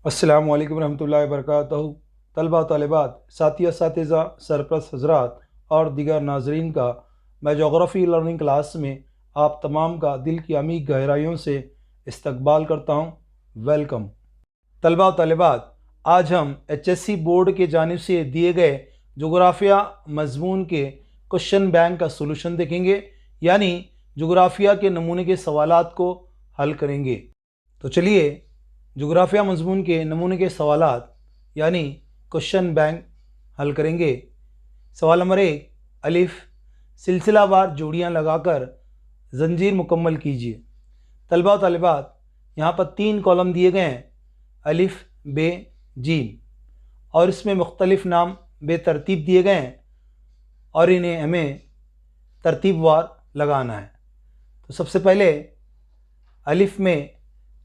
अस्सलामु अलैकुम रहमतुल्लाहि वबरकातुहू। तलबा तालिबात, साथी असातिज़ा, सरप्रस्त हज़रात और दीगर नाज़रीन का मैं जोग्राफ़ी लर्निंग क्लास में आप तमाम का दिल की अमीर गहराइयों से इस्तकबाल करता हूँ। वेलकम। तलबा तालिबात, आज हम HSC बोर्ड के जानिब से दिए गए जोग्राफ़िया मज़मून के क्वेश्चन बैंक का सलूशन देखेंगे, यानी जोग्राफ़िया के नमूने के सवालात को हल करेंगे। तो चलिए जोग्राफ़िया मज़मून के नमूने के सवालात यानी क्वेश्चन बैंक हल करेंगे। सवाल नंबर 1, अलिफ, सिलसिलावार जोड़ियाँ लगाकर जंजीर मुकम्मल कीजिए। तलबा तालिबात, यहाँ पर 3 कॉलम दिए गए हैं, अलिफ, बे, जीम, और इसमें मुख्तलिफ़ नाम बेतरतीब दिए गए हैं और इन्हें हमें तरतीबवार लगाना है। तो सबसे पहले अलिफ में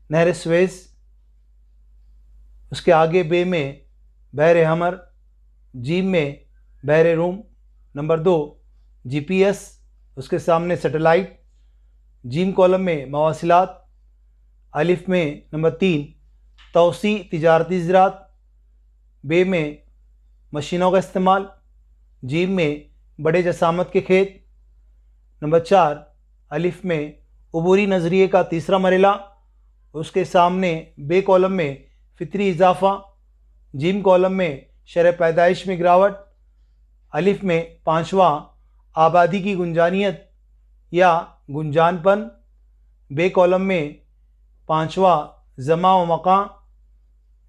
नहर स्वेज़, उसके आगे बे में बहर हमर, जीम में बहर रूम। नंबर 2, GPS, उसके सामने सैटेलाइट। जीम कॉलम में मवासिलात। अलिफ में नंबर 3, तौसी तिजारती ज़राअत। बे में मशीनों का इस्तेमाल। जीम में बड़े जसामत के खेत। नंबर 4, अलिफ में अबूरी नज़रिए का तीसरा मरला, उसके सामने बे कॉलम में फितरी इजाफ़ा। जीम कॉलम में शरह पैदाइश में गिरावट। अलिफ में 5वां, आबादी की गुंजानियत या गुंजानपन। बे कॉलम में 5वां, ज़मा व मकां।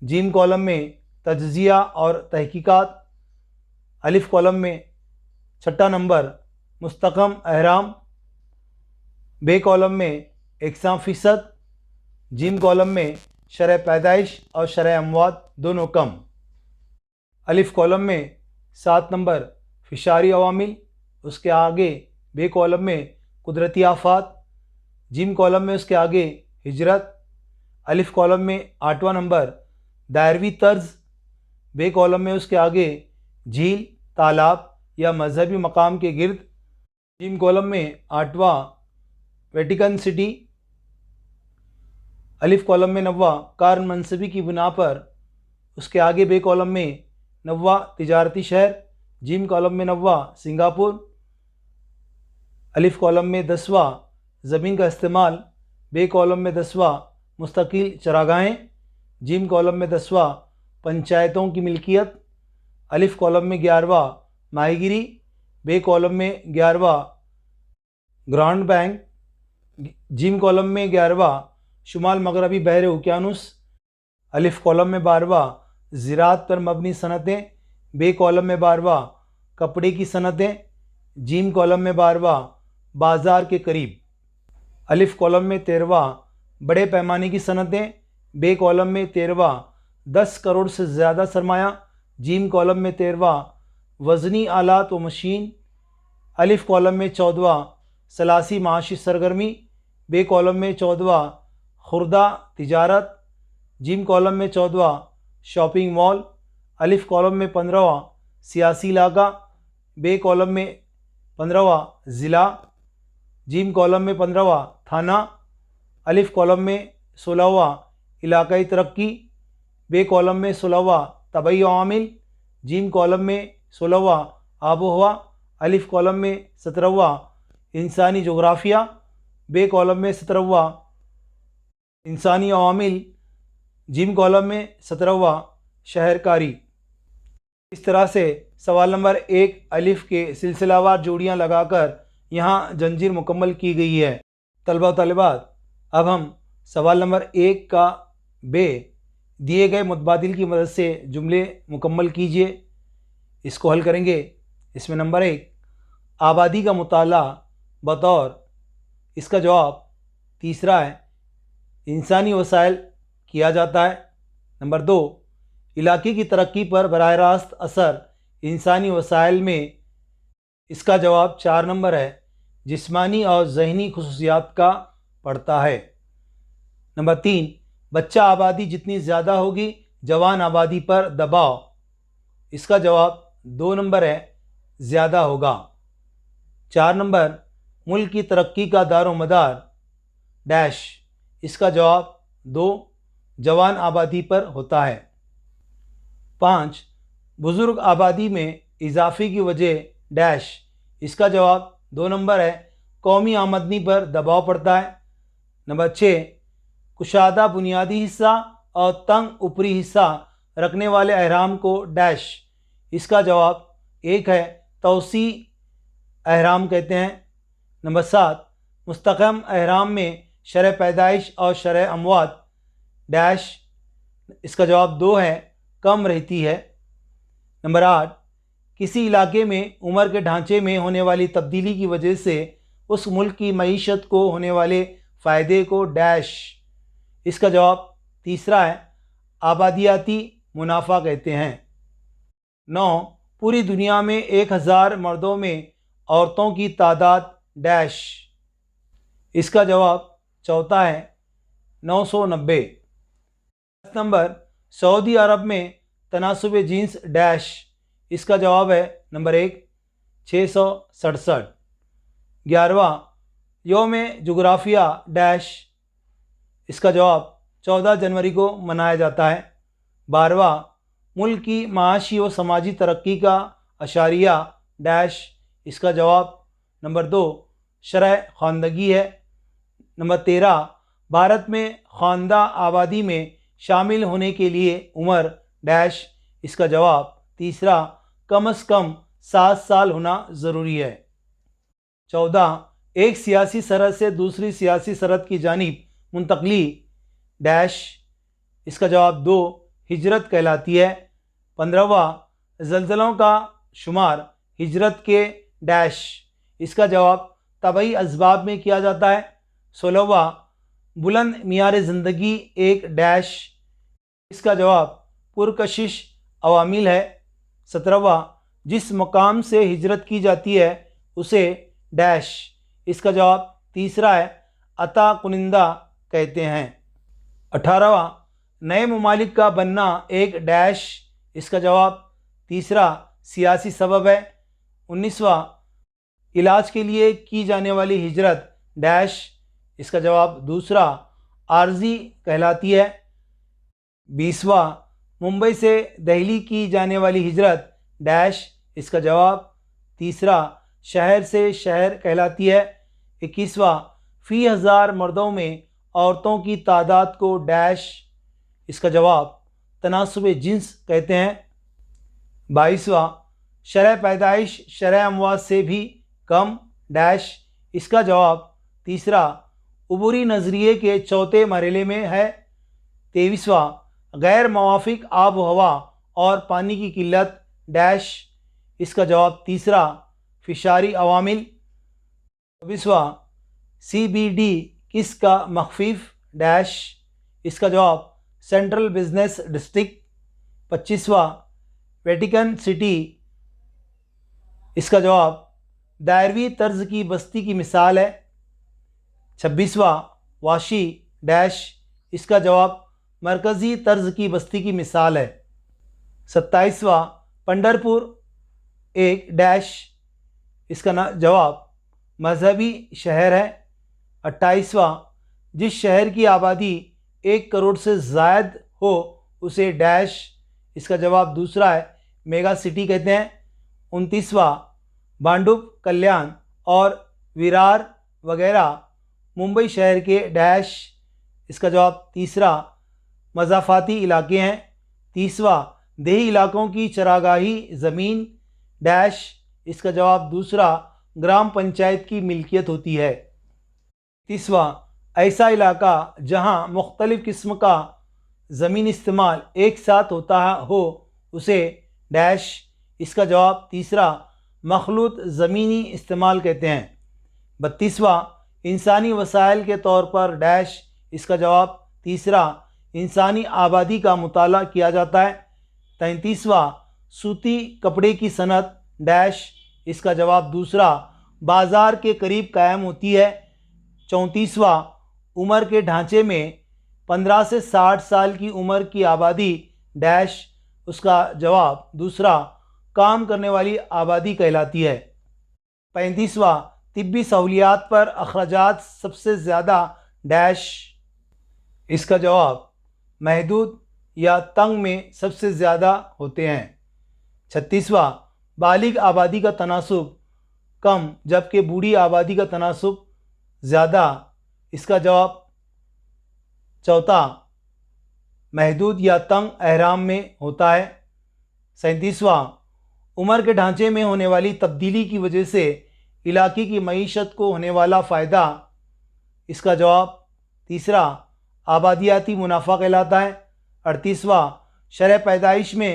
जीम कॉलम में तज्ज़िया और तहकीकात। अलिफ कॉलम में 6 नंबर, मुस्तकम अहराम। बे कॉलम में 100%। जीम कॉलम में शरह पैदाइश और शरह अमवात दोनों कम। अलिफ कॉलम में 7 नंबर, फिशारी अवामिल, उसके आगे बे कॉलम में कुदरती आफात। जीम कॉलम में उसके आगे हिजरत। अलिफ कॉलम में 8वां नंबर, दायरवी तर्ज। बे कॉलम में उसके आगे झील, तालाब या मजहबी मकाम के गिर्द। जीम कॉलम में 8वां, वेटिकन सिटी। अलिफ कॉलम में 9वां, कार मनसबी की बिना पर, उसके आगे बे कॉलम में 9वां, तिजारती शहर। जीम कॉलम में 9वां, सिंगापुर। अलिफ कॉलम में 10वां, ज़मीन का इस्तेमाल। बे कॉलम में 10वां, मुस्तकिल चरागाहें। जीम कॉलम में 10वां, पंचायतों की मिल्कियत। अलिफ कॉलम में 11वां, माहीगिरी। बे कॉलम में 11वां, ग्रांड बैंक। जीम कॉलम में 11वां, शुमाल मगरबी बहर उकियानुस। अलिफ कॉलम में 12वां, ज़राअत पर मबनी सनतें। बे कॉलम में 12वां, कपड़े की सनतें। जीम कॉलम में 12वां, बाज़ार के करीब। अलिफ कॉलम में 13वां, बड़े पैमाने की सनतें। बे कॉलम में 13वां, 10 करोड़ से ज़्यादा सरमाया। जीम कॉलम में 13वां, वज़नी आलात व मशीन। अलिफ कॉलम में 14वां, सलासी माशी सरगर्मी। बे कॉलम में 14वां, खुर्दा तिजारत। जीम कॉलम में 14वां, शॉपिंग मॉल। अलिफ कॉलम में 15वां, सियासी इलाका। बे कॉलम में 15वां, ज़िला। जीम कॉलम में 15वां, थाना। अलिफ कॉलम में 16वां, इलाकाई तरक्की। बे कॉलम में 16वां, तबई अवामिल। जीम कॉलम में 16वां, आबो हवा। अलिफ कॉलम में 17वां, इंसानी जोग्राफ़िया। बे कॉलम में 17वां, इंसानी अवामिल। जीम कॉलम में 17वां, शहरकारी। इस तरह से सवाल नंबर 1 अलिफ के सिलसिलावार जोड़ियाँ लगाकर यहाँ जंजीर मुकम्मल की गई है। तलबा तालिबात, अब हम सवाल नंबर 1 का बे दिए गए मुतबादिल की मदद से जुमले मुकम्मल कीजिए। इसको हल करेंगे। इसमें नंबर 1, आबादी का मुताला बतौर, इसका जवाब तीसरा है, इंसानी वसाइल किया जाता है। नंबर 2, इलाके की तरक्की पर बराह रास्त असर इंसानी वसाइल में, इसका जवाब 4 नंबर है, जिस्मानी और ज़हनी खुसूसियात का पड़ता है। नंबर 3, बच्चा आबादी जितनी ज़्यादा होगी जवान आबादी पर दबाव, इसका जवाब 2 नंबर है, ज़्यादा होगा। 4 नंबर, मुल्क की तरक्की का दारोमदार डैश, इसका जवाब 2, जवान आबादी पर होता है। 5. बुज़ुर्ग आबादी में इजाफे की वजह डैश। इसका जवाब 2 नंबर है, कौमी आमदनी पर दबाव पड़ता है। नंबर 6. कुशादा बुनियादी हिस्सा और तंग ऊपरी हिस्सा रखने वाले अहराम को डैश। इसका जवाब 1 है, तौसी अहराम कहते हैं। नंबर 7. मुस्तहकम अहराम में शरह पैदाइश और शरह अमवात डैश। इसका जवाब 2 है, कम रहती है। नंबर 8. किसी इलाके में उम्र के ढांचे में होने वाली तब्दीली की वजह से उस मुल्क की मईशत को होने वाले फ़ायदे को डैश। इसका जवाब 3 है, आबादियाती मुनाफा कहते हैं। 9. पूरी दुनिया में 1000 मर्दों में औरतों की तादाद डैश। इसका जवाब 4 है, 990। 10 नंबर, सऊदी अरब में तनासुब जीन्स डैश। इसका जवाब है नंबर 1, 667। 11वां, यौम जोग्राफिया डैश। इसका जवाब 14 जनवरी को मनाया जाता है। 12वां, मुल्क की माशी व समाजी तरक्की का अशारिया डैश। इसका जवाब नंबर 2, शरह ख़वानदगी है। नंबर 13, भारत में ख़वानदा आबादी में शामिल होने के लिए उम्र डैश। इसका जवाब 3, कम अज़ कम 7 साल होना ज़रूरी है। 14, एक सियासी सरहद से दूसरी सियासी सरहद की जानिब मुंतकली डैश। इसका जवाब 2, हिजरत कहलाती है। 15वां, ज़लज़लों का शुमार हिजरत के डैश। इसका जवाब तबई असबाब में किया जाता है। 16वां, बुलंद मियार ज़िंदगी एक डैश। इसका जवाब पुरकशिश अवामिल है। 17वां, जिस मकाम से हिजरत की जाती है उसे डैश। इसका जवाब 3 है, अता कुनिंदा कहते हैं। 18वां, नए ममालिक का बनना एक डैश। इसका जवाब 3, सियासी सबब है। 19वां, इलाज के लिए की जाने वाली हिजरत डैश। इसका जवाब 2, आर्जी कहलाती है। 20वां, मुंबई से दिल्ली की जाने वाली हिजरत डैश। इसका जवाब 3, शहर से शहर कहलाती है। 21वां, फ़ी 1000 मर्दों में औरतों की तादाद को डैश। इसका जवाब तनासुब जिन्स कहते हैं। 22वां, शरह पैदाइश शरह अमवात से भी कम डैश। इसका जवाब 3, उबूरी नज़रिए के चौथे मरहले में है। 23वां, गैर मवाफिक आब व हवा और पानी की किल्लत डैश। इसका जवाब 3, फिशारी अवामिल। 24वां, CBD किस का मखफीफ डैश। इसका जवाब सेंट्रल बिजनेस डिस्ट्रिक्ट। 25वां, वेटिकन सिटी। इसका जवाब दायरवी तर्ज की बस्ती की मिसाल है। 26वां, वाशी डैश। इसका जवाब मरकज़ी तर्ज की बस्ती की मिसाल है। 27वां, पंढरपुर एक डैश। इसका जवाब मजहबी शहर है। 28वां, जिस शहर की आबादी 1 करोड़ से ज़ायद हो उसे डैश। इसका जवाब 2 है, मेगा सिटी कहते हैं। 29वां, भांडुप, कल्याण और विरार वगैरह मुंबई शहर के डैश। इसका जवाब 3, मज़ाफ़ाती इलाके हैं। 30वां, देही इलाकों की चरागाही ज़मीन डैश। इसका जवाब 2, ग्राम पंचायत की मिल्कियत होती है। 30वां, ऐसा इलाका जहां मुख्तलिफ़ किस्म का ज़मीन इस्तेमाल एक साथ होता हो उसे डैश। इसका जवाब 3, मखलूत ज़मीनी इस्तेमाल कहते हैं। 32वां, इंसानी वसाइल के तौर पर डैश। इसका जवाब 3, इंसानी आबादी का मुताला किया जाता है। 33वां, सूती कपड़े की सनत डैश। इसका जवाब 2, बाज़ार के करीब कायम होती है। 34वां, उम्र के ढांचे में 15 से 60 साल की उम्र की आबादी डैश। उसका जवाब 2, काम करने वाली आबादी कहलाती है। 35वां, तिब्बी सहूलियात पर अखराजात सबसे ज़्यादा डैश। इसका जवाब محدود یا تنگ میں سب سے زیادہ ہوتے ہیں۔ 36واں بالغ آبادی کا تناسب کم جبکہ بوڑھی آبادی کا تناسب زیادہ، اس کا جواب چوتھا محدود یا تنگ احرام میں ہوتا ہے۔ 37واں عمر کے ڈھانچے میں ہونے والی تبدیلی کی وجہ سے علاقے کی معیشت کو ہونے والا فائدہ، اس کا جواب تیسرا آبادیاتی منافع کہلاتا ہے۔ 38واں شرح پیدائش میں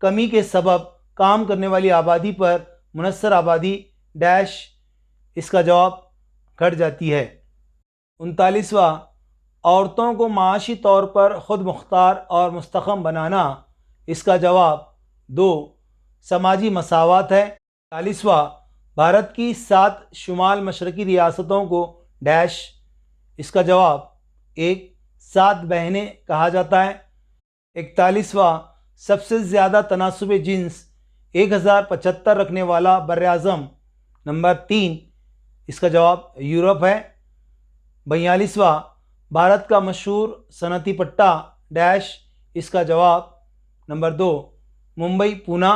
کمی کے سبب کام کرنے والی آبادی پر منحصر آبادی ڈیش، اس کا جواب گھٹ جاتی ہے۔ 39واں عورتوں کو معاشی طور پر خود مختار اور مستحکم بنانا، اس کا جواب 2 سماجی مساوات ہے۔ 40واں بھارت کی 7 شمال مشرقی ریاستوں کو ڈیش، اس کا جواب 1 7 بہنیں کہا جاتا ہے۔ 41واں سب سے زیادہ تناسب جنس 1075 رکھنے والا براعظم نمبر 3، اس کا جواب یورپ ہے۔ 42واں بھارت کا مشہور صنعتی پٹا ڈیش، اس کا جواب نمبر 2 ممبئی پونا۔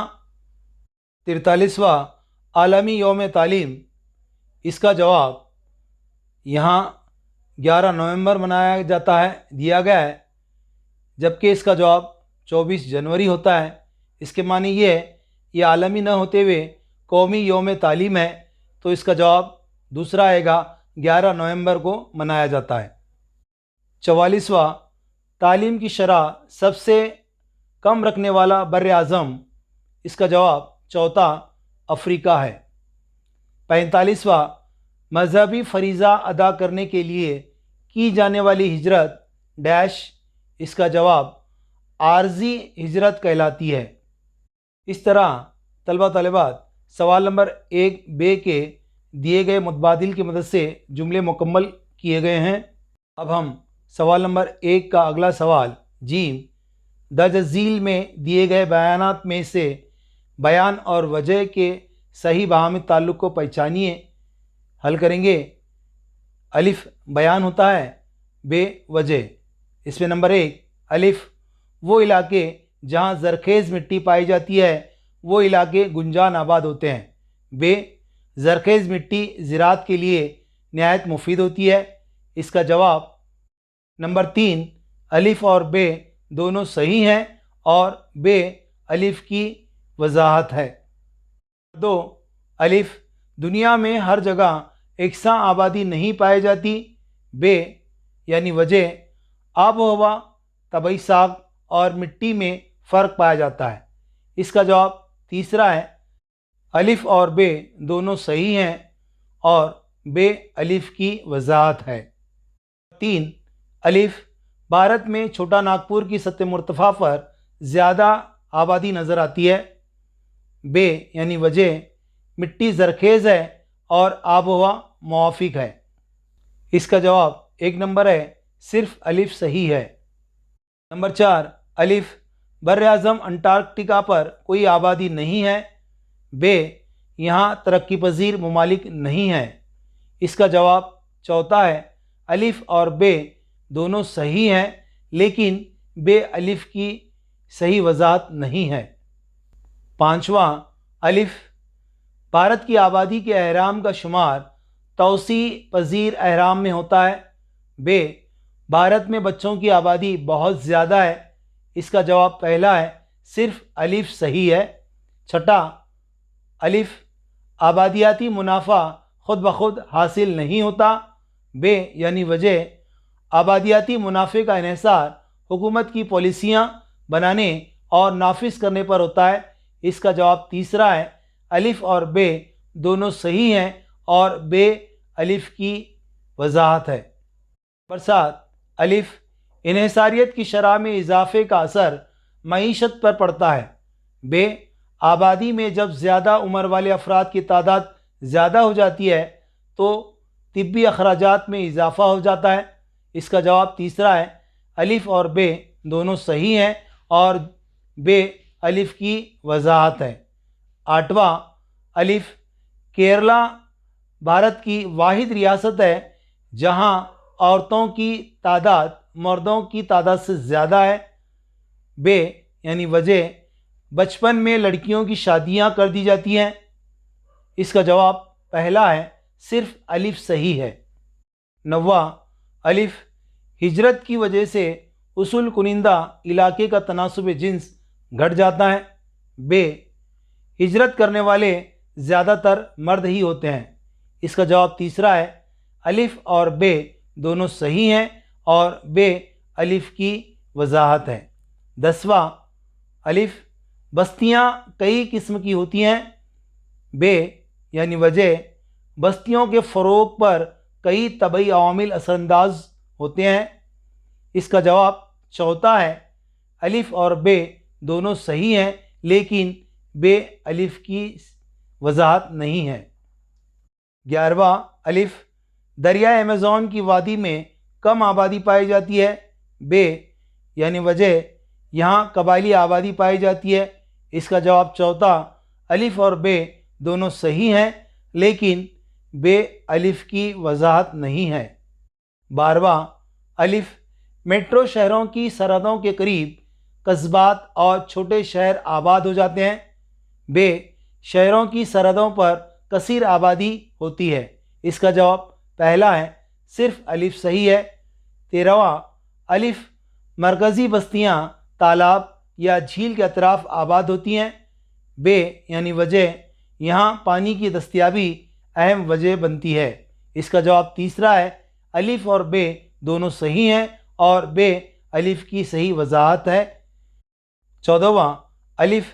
43واں عالمی یوم تعلیم، اس کا جواب یہاں 11 نومبر منایا جاتا ہے، دیا گیا ہے، جبکہ اس کا جواب 24 جنوری ہوتا ہے۔ اس کے معنی یہ عالمی نہ ہوتے ہوئے قومی یوم تعلیم ہے، تو اس کا جواب دوسرا آئے گا، 11 نومبر کو منایا جاتا ہے۔ 44واں تعلیم کی شرح سب سے کم رکھنے والا براعظم، اس کا جواب چوتھا افریقہ ہے۔ 45واں مذہبی فریضہ ادا کرنے کے لیے کی جانے والی ہجرت ڈیش، اس کا جواب عارضی ہجرت کہلاتی ہے۔ اس طرح طلبہ طالبات سوال نمبر 1 کے دیے گئے متبادل کی مدد سے جملے مکمل کیے گئے ہیں۔ اب ہم سوال نمبر 1 کا اگلا سوال جیم درج ذیل میں دیے گئے بیانات میں سے بیان اور وجہ کے صحیح باہمی تعلق کو پہچانیے، حل کریں گے۔ الف بیان ہوتا ہے، بے وجہ۔ اس میں نمبر 1 الف وہ علاقے جہاں زرخیز مٹی پائی جاتی ہے وہ علاقے گنجان آباد ہوتے ہیں۔ بے زرخیز مٹی زراعت کے لیے نہایت مفید ہوتی ہے، اس کا جواب نمبر 3 الف اور بے دونوں صحیح ہیں اور بے الف کی وضاحت ہے۔ 2 الف دنیا میں ہر جگہ یکساں آبادی نہیں پائی جاتی۔ بے یعنی وجہ آب و ہوا، طبعی ساخت اور مٹی میں فرق پایا جاتا ہے، اس کا جواب تیسرا ہے۔ الف اور بے دونوں صحیح ہیں اور بے الف کی وضاحت ہے۔ 3 الف بھارت میں چھوٹا ناگپور کی سطح مرتفع پر زیادہ آبادی نظر آتی ہے۔ بے یعنی وجہ مٹی زرخیز ہے اور آب و ہوا موافق ہے، اس کا جواب 1 نمبر ہے، صرف الف صحیح ہے۔ نمبر 4 الف براعظم انٹارکٹیکا پر کوئی آبادی نہیں ہے۔ بے یہاں ترقی پذیر ممالک نہیں ہیں، اس کا جواب چوتھا ہے۔ الف اور بے دونوں صحیح ہیں لیکن بے الف کی صحیح وضاحت نہیں ہے۔ 5واں الف بھارت کی آبادی کے احرام کا شمار توسیع پذیر احرام میں ہوتا ہے۔ بے بھارت میں بچوں کی آبادی بہت زیادہ ہے، اس کا جواب پہلا ہے، صرف الف صحیح ہے۔ 6 الف آبادیاتی منافع خود بخود حاصل نہیں ہوتا۔ بے یعنی وجہ آبادیاتی منافع کا انحصار حکومت کی پالیسیاں بنانے اور نافذ کرنے پر ہوتا ہے، اس کا جواب تیسرا ہے۔ الف اور بے دونوں صحیح ہیں اور بے الف کی وضاحت ہے۔ نمبر 7 الف انحصاریت کی شرح میں اضافے کا اثر معیشت پر پڑتا ہے۔ بے آبادی میں جب زیادہ عمر والے افراد کی تعداد زیادہ ہو جاتی ہے تو طبی اخراجات میں اضافہ ہو جاتا ہے، اس کا جواب تیسرا ہے۔ الف اور بے دونوں صحیح ہیں اور بے الف کی وضاحت ہے۔ 8واں الف کیرلا بھارت کی واحد ریاست ہے جہاں عورتوں کی تعداد मर्दों की तादाद से ज़्यादा है। बे यानी वजह, बचपन में लड़कियों की शादियां कर दी जाती हैं। इसका जवाब पहला है, सिर्फ अलिफ सही है। नवा अलिफ, हिजरत की वजह से उसूल कुनिंदा इलाके का तनासुब जिन्स घट जाता है। बे, हिजरत करने वाले ज़्यादातर मर्द ही होते हैं। इसका जवाब तीसरा है, अलिफ और बे दोनों सही हैं और बे अलिफ की वजाहत है। 10वां अलिफ, बस्तियां कई किस्म की होती हैं। बे यानी वजह, बस्तियों के फ़रोग पर कई तबई अवामिल असरअंदाज होते हैं। इसका जवाब चौथा है, अलिफ और बे दोनों सही हैं लेकिन बे अलिफ की वजाहत नहीं है। 11वां अलिफ, दरिया अमेज़न की वादी में कम आबादी पाई जाती है। बे यानी वजह, यहाँ कबायली आबादी पाई जाती है। इसका जवाब चौथा, अलिफ और बे दोनों सही हैं लेकिन बे अलिफ की वजाहत नहीं है। 12वां अलिफ, मेट्रो शहरों की सरहदों के करीब कस्बात और छोटे शहर आबाद हो जाते हैं। बे, शहरों की सरहदों पर कसीर आबादी होती है। इसका जवाब पहला है, सिर्फ अलिफ सही है। 13वां अलिफ, मरकज़ी बस्तियां तालाब या झील के अतराफ आबाद होती हैं। बे यानी वजह, यहाँ पानी की दस्तयाबी अहम वजह बनती है। इसका जवाब तीसरा है, अलिफ और बे दोनों सही हैं और बे अलिफ की सही वजाहत है। 14वां अलिफ,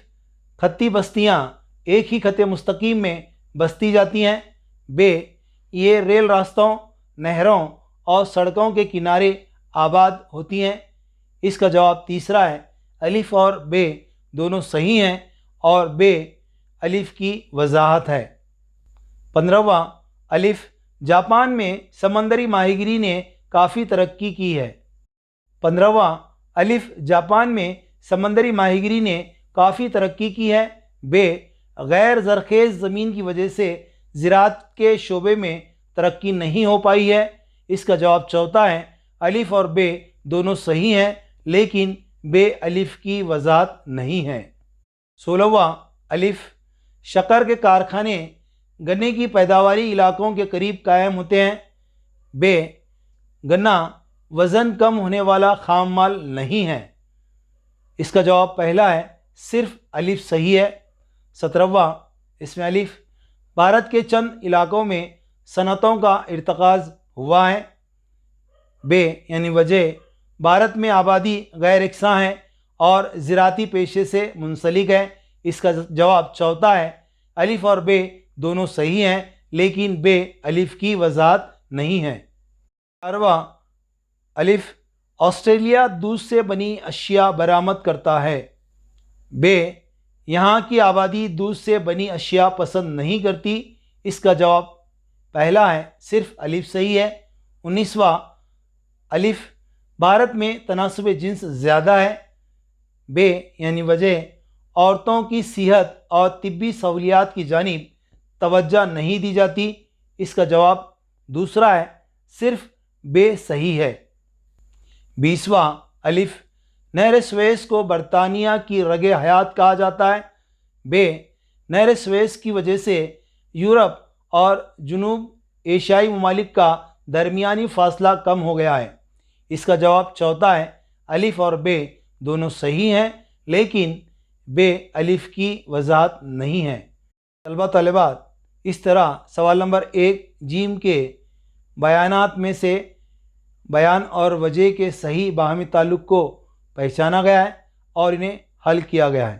खत्ती बस्तियाँ एक ही खत्ते मुस्तकीम में बसती जाती हैं। बे, ये रेल रास्तों, नहरों और सड़कों के किनारे आबाद होती हैं। इसका जवाब तीसरा है, अलिफ और बे दोनों सही हैं और बे अलिफ की वजाहत है। 15वां अलिफ, जापान में समंदरी माहीगिरी ने काफ़ी तरक्की की है। 15वां अलिफ, जापान में समंदरी माहीगिरी ने काफ़ी तरक्की की है। बे, गैर ज़रखेज़ ज़मीन की वजह से ज़राअत के शोबे में तरक्की नहीं हो पाई है। इसका जवाब चौथा है, अलिफ और बे दोनों सही हैं लेकिन बे अलिफ की वजाहत नहीं है। 16वां अलिफ, शक्कर के कारखाने गन्ने की पैदावारी इलाकों के करीब कायम होते हैं। बे, गन्ना वज़न कम होने वाला खाम माल नहीं है। इसका जवाब पहला है, सिर्फ अलिफ सही है। 17वां, इसमें अलिफ, भारत के चंद इलाकों में सनतों का इर्तिकाज़ हुआ है। बे यानी वजह, भारत में आबादी गैर यकसां है और ज़राअती पेशे से मुंसलिक है। इसका जवाब चौथा है, अलिफ और बे दोनों सही हैं लेकिन बे अलिफ की वजाहत नहीं है। 18वां अलिफ, ऑस्ट्रेलिया दूध से बनी अशिया बरामद करता है। बे, यहाँ की आबादी दूध से बनी अशिया पसंद नहीं करती। इसका जवाब पहला है, सिर्फ अलिफ सही है। 19वां अलिफ, भारत में तनासुब जिन्स ज़्यादा है। बे यानी वजह, औरतों की सेहत और तिब्बी सहूलियात की जानिब तवज्जो नहीं दी जाती। इसका जवाब दूसरा है, सिर्फ बे सही है। 20वां अलिफ, नहर स्वेज़ को बरतानिया की रगे हयात कहा जाता है। बे, नहर स्वेज़ की वजह से यूरोप और जुनूब एशियाई ममालिक का दरमियानी फासला कम हो गया है। इसका जवाब चौथा है, अलिफ और बे दोनों सही हैं लेकिन बे अलिफ की वजाहत नहीं है। तलबा तलबात, इस तरह सवाल नंबर 1 जीम के बयानात में से बयान और वजह के सही बाहमी ताल्लुक़ को पहचाना गया है और इन्हें हल किया गया है।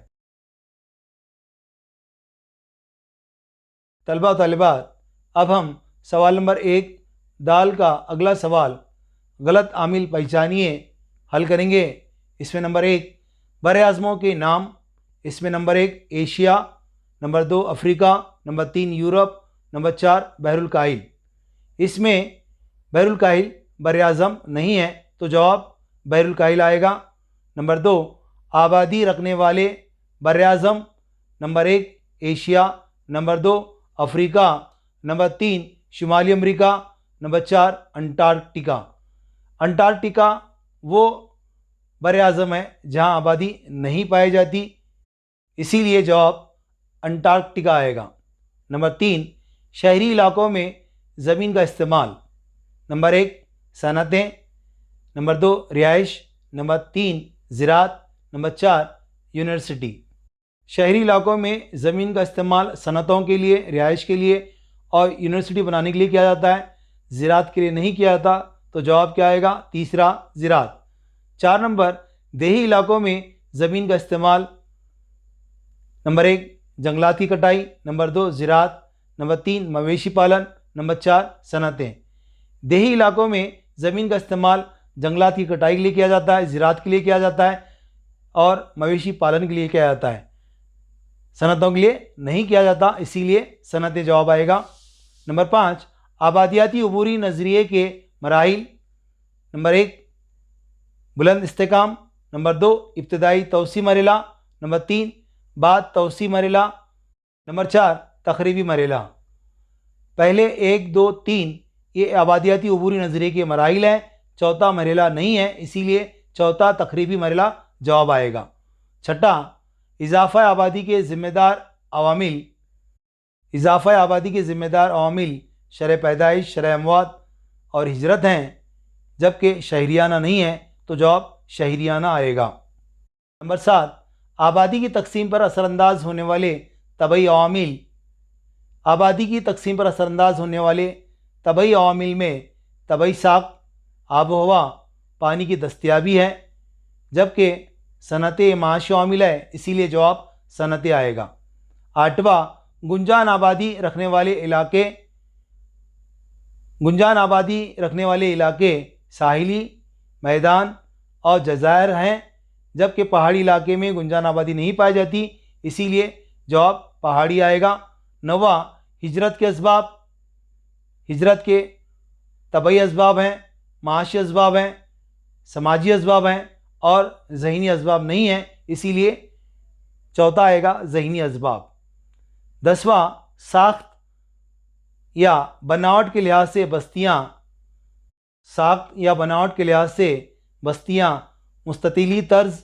तलबा तलबात, अब हम सवाल नंबर 1 दाल का अगला सवाल गलत आमिल पहचानिए हल करेंगे। इसमें नंबर 1 बर-ए-आज़मों के नाम। इसमें number 1 Asia, number 2 Africa, number 3 Europe, number 4 बहरुल काहिल। इसमें बहरुल काहिल बर-ए-आज़म नहीं है तो जवाब बहरुल काहिल आएगा। नंबर 2 आबादी रखने वाले बर-ए-आज़म। Number 1 Asia, number 2 Africa, number 3 शुमाली अमरीका, नंबर 4 अंटार्कटिका। अंटार्कटिका وہ बर اعظم ہے جہاں آبادی نہیں پائی جاتی، اسی لیے جواب انٹارکٹیکا آئے گا۔ نمبر 3، شہری علاقوں میں زمین کا استعمال۔ نمبر 1 صنعتیں، نمبر 2 رہائش، نمبر 3 زراعت، نمبر 4 یونیورسٹی۔ شہری علاقوں میں زمین کا استعمال صنعتوں کے لیے، رہائش کے لیے اور یونیورسٹی بنانے کے لیے کیا جاتا ہے، زراعت کے لیے نہیں کیا جاتا، تو جواب کیا آئے گا؟ تیسرا زراعت۔ 4 نمبر دیہی علاقوں میں زمین کا استعمال۔ نمبر 1 جنگلات کی کٹائی، نمبر 2 زراعت، نمبر 3 مویشی پالن، نمبر 4 صنعتیں۔ دیہی علاقوں میں زمین کا استعمال جنگلات کی کٹائی کے لیے کیا جاتا ہے، زراعت کے لیے کیا جاتا ہے اور مویشی پالن کے لیے کیا جاتا ہے، صنعتوں کے لیے نہیں کیا جاتا، اسی لیے صنعتیں جواب آئے گا۔ نمبر 5 آبادیاتی عبوری نظریے کے مراحل۔ نمبر 1 بلند استحکام، نمبر 2 ابتدائی توسیع مرحلہ، نمبر 3 بعد توسیع مرحلہ، نمبر 4 تخریبی مرحلہ۔ پہلے 1 2 3 یہ آبادیاتی عبوری نظریے کے مراحل ہیں، چوتھا مرحلہ نہیں ہے، اسی لیے چوتھا تخریبی مرحلہ جواب آئے گا۔ چھٹا اضافہ آبادی کے ذمہ دار عوامل۔ اضافہ آبادی کے ذمہ دار عوامل شرح پیدائش، شرح اموات اور ہجرت ہیں، جبکہ شہریانہ نہیں ہے، تو جواب شہریانہ آئے گا۔ نمبر 7 آبادی کی تقسیم پر اثر انداز ہونے والے طبعی عوامل۔ آبادی کی تقسیم پر اثر انداز ہونے والے طبعی عوامل میں طبعی ساخت، آب و ہوا، پانی کی دستیابی ہے، جبکہ صنعتیں معاشی عوامل ہے، اسی لیے جواب صنعتیں آئے گا۔ 8واں گنجان آبادی رکھنے والے علاقے۔ گنجان آبادی رکھنے والے علاقے ساحلی، میدان اور جزائر ہیں، جبکہ پہاڑی علاقے میں گنجان آبادی نہیں پائی جاتی، اسی لیے جواب پہاڑی آئے گا۔ 9واں ہجرت کے اسباب۔ ہجرت کے طبعی اسباب ہیں، معاشی اسباب ہیں، سماجی اسباب ہیں اور ذہنی اسباب نہیں ہیں، اسی لیے چوتھا آئے گا ذہنی اسباب۔ 10واں ساخت یا بناوٹ کے لحاظ سے بستیاں۔ ساخت یا بناوٹ کے لحاظ سے بستیاں مستطیلی طرز،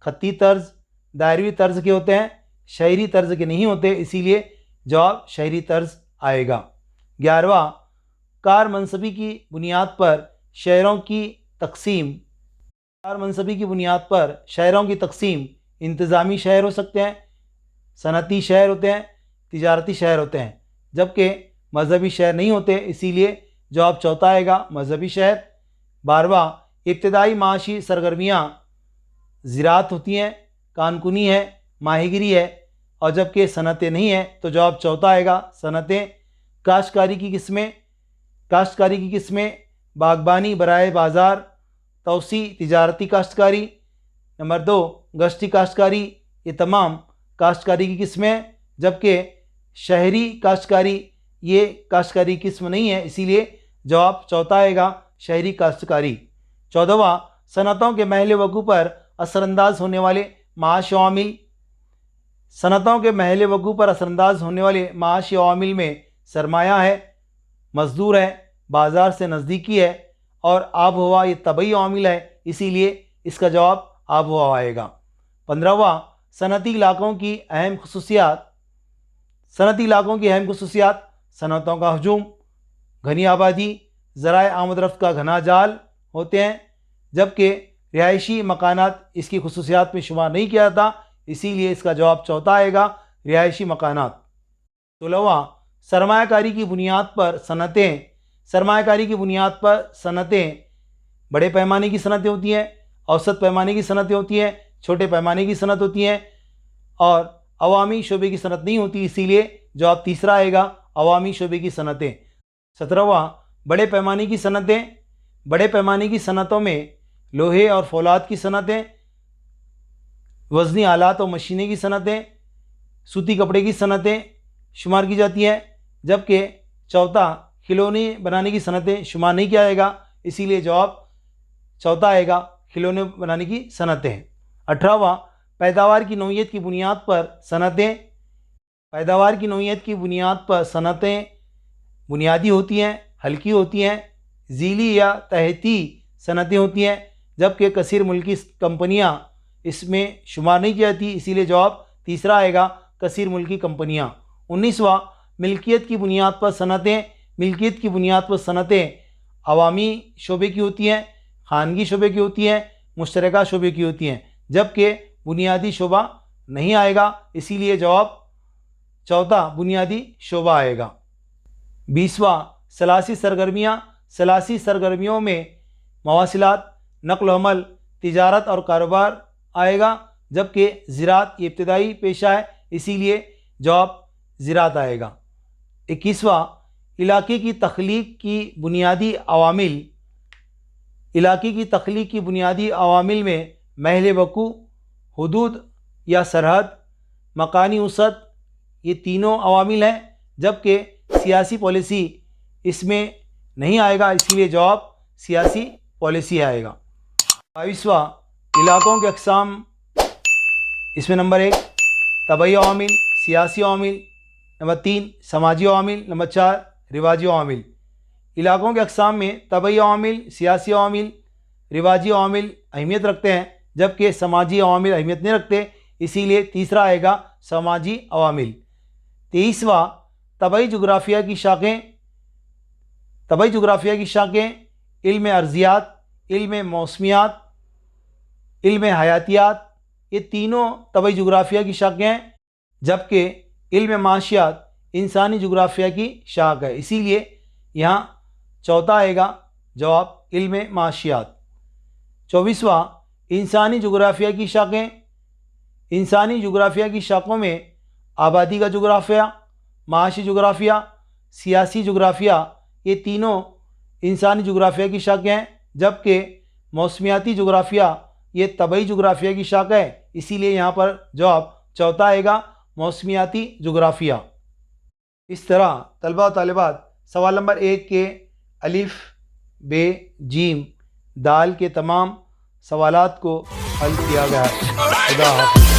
خطی طرز، دائروی طرز کے ہوتے ہیں، شہری طرز کے نہیں ہوتے، اسی لیے جواب شہری طرز آئے گا۔ 11واں کار منصبی کی بنیاد پر شہروں کی تقسیم۔ کار منصبی کی بنیاد پر شہروں کی تقسیم انتظامی شہر ہو سکتے ہیں، صنعتی شہر ہوتے ہیں، تجارتی شہر ہوتے ہیں، جبکہ مذہبی شہر نہیں ہوتے، اسی لیے جواب چوتھا آئے گا مذہبی شہر۔ 12واں ابتدائی معاشی سرگرمیاں زراعت ہوتی ہیں، کانکنی ہے، ماہی گیری ہے، اور جبکہ صنعتیں نہیں ہیں، تو جواب چوتھا آئے گا صنعتیں۔ کاشتکاری کی قسمیں۔ کاشتکاری کی قسمیں باغبانی برائے بازار، توسیع تجارتی کاشتکاری، نمبر 2 گشتی کاشتکاری، یہ تمام کاشتکاری کی قسمیں، جبکہ شہری کاشتکاری یہ کاشتکاری قسم نہیں ہے، اسی لیے جواب چوتھا آئے گا شہری کاشتکاری۔ 14واں صنعتوں کے محل وقوع پر اثر انداز ہونے والے معاشی عوامل۔ صنعتوں کے محل وقوع پر اثر انداز ہونے والے معاشی عوامل میں سرمایہ ہے، مزدور ہے، بازار سے نزدیکی ہے اور آب و ہوا، یہ طبعی عوامل ہے، اسی لیے اس کا جواب آب و ہوا آئے گا۔ 15واں صنعتی علاقوں کی اہم خصوصیات۔ صنعتی علاقوں کی اہم خصوصیات: صنعتوں کا ہجوم، گھنی آبادی، ذرائع آمد رفت کا گھنا جال ہوتے ہیں، جبکہ رہائشی مکانات اس کی خصوصیات میں شمار نہیں کیا جاتا، اسی لیے اس کا جواب چوتھا آئے گا رہائشی مکانات۔ 16واں سرمایہ کاری کی بنیاد پر صنعتیں۔ سرمایہ کاری کی بنیاد پر صنعتیں بڑے پیمانے کی صنعتیں ہوتی ہیں، اوسط پیمانے کی صنعتیں ہوتی ہیں، چھوٹے پیمانے کی صنعت ہوتی ہیں اور عوامی شعبے کی صنعت نہیں ہوتی، اسی لیے جواب تیسرا آئے گا عوامی شعبے کی صنعتیں۔ 17واں بڑے پیمانے کی صنعتیں۔ بڑے پیمانے کی صنعتوں میں لوہے اور فولاد کی صنعتیں، وزنی آلات اور مشینیں کی صنعتیں، سوتی کپڑے کی صنعتیں شمار کی جاتی ہیں، جبکہ چوتھا کھلونے بنانے کی صنعتیں شمار نہیں کیا جائے گا، اسی لیے جواب چوتھا آئے گا کھلونے بنانے کی صنعتیں۔ 18واں پیداوار کی نوعیت کی بنیاد پر صنعتیں۔ پیداوار کی نوعیت کی بنیاد پر صنعتیں بنیادی ہوتی ہیں، ہلکی ہوتی ہیں، ذیلی یا تحتی صنعتیں ہوتی ہیں، جبکہ کثیر ملکی کمپنیاں اس میں شمار نہیں کی جاتی، اسی لیے جواب تیسرا آئے گا، کثیر ملکی کمپنیاں۔ 19واں، ملکیت کی بنیاد پر صنعتیں۔ ملکیت کی بنیاد پر صنعتیں عوامی شعبے کی ہوتی ہیں، خانگی شعبے کی ہوتی ہیں، مشترکہ شعبے کی ہوتی ہیں، جبکہ بنیادی شعبہ نہیں آئے گا، اسی لیے جواب چوتھا بنیادی شعبہ آئے گا۔ 20واں، ثلاثی سرگرمیاں۔ ثلاثی سرگرمیوں میں مواصلات، نقل و حمل، تجارت اور کاروبار آئے گا، جبکہ زراعت یہ ابتدائی پیشہ ہے، اسی لیے جواب زراعت آئے گا۔ 21واں، علاقے کی تخلیق کی بنیادی عوامل۔ علاقے کی تخلیق کی بنیادی عوامل میں محل وقوع، حدود یا سرحد، مکانی وسعت، یہ تینوں عوامل ہیں، جبکہ سیاسی پالیسی اس میں نہیں آئے گا، اسی لیے جواب سیاسی پالیسی آئے گا۔ 22واں، علاقوں کے اقسام۔ اس میں نمبر 1 طبعی عوامل، سیاسی عوامل، نمبر 3 سماجی عوامل، نمبر 4 رواجی عوامل۔ علاقوں کے اقسام میں طبعی عوامل، سیاسی عوامل، رواجی عوامل اہمیت رکھتے ہیں، جبکہ سماجی عوامل اہمیت نہیں رکھتے، اسی لیے تیسرا آئے گا سماجی عوامل۔ 23واں، طبعی جغرافیہ کی شاخیں۔ طبعی جغرافیہ کی شاخیں علم ارضیات، علم موسمیات، علم حیاتیات، یہ تینوں طبعی جغرافیہ کی شاخیں ہیں، جبکہ علم معاشیات انسانی جغرافیہ کی شاخ ہے، اسی لیے یہاں چوتھا آئے گا جواب علم معاشیات۔ 24واں، انسانی جغرافیہ کی شاخیں۔ انسانی جغرافیہ کی شاخوں میں آبادی کا جغرافیہ، معاشی جغرافیہ، سیاسی جغرافیہ، یہ تینوں انسانی جغرافیہ کی شاخیں ہیں، جبکہ موسمیاتی جغرافیہ یہ طبعی جغرافیہ کی شاخ ہے، اسی لیے یہاں پر جواب چوتھا آئے گا موسمیاتی جغرافیہ۔ اس طرح طلبہ و طالبات سوال نمبر 1 کے الف ب ج د کے تمام سوالات کو حل کیا گیا ہے۔ خدا حافظ۔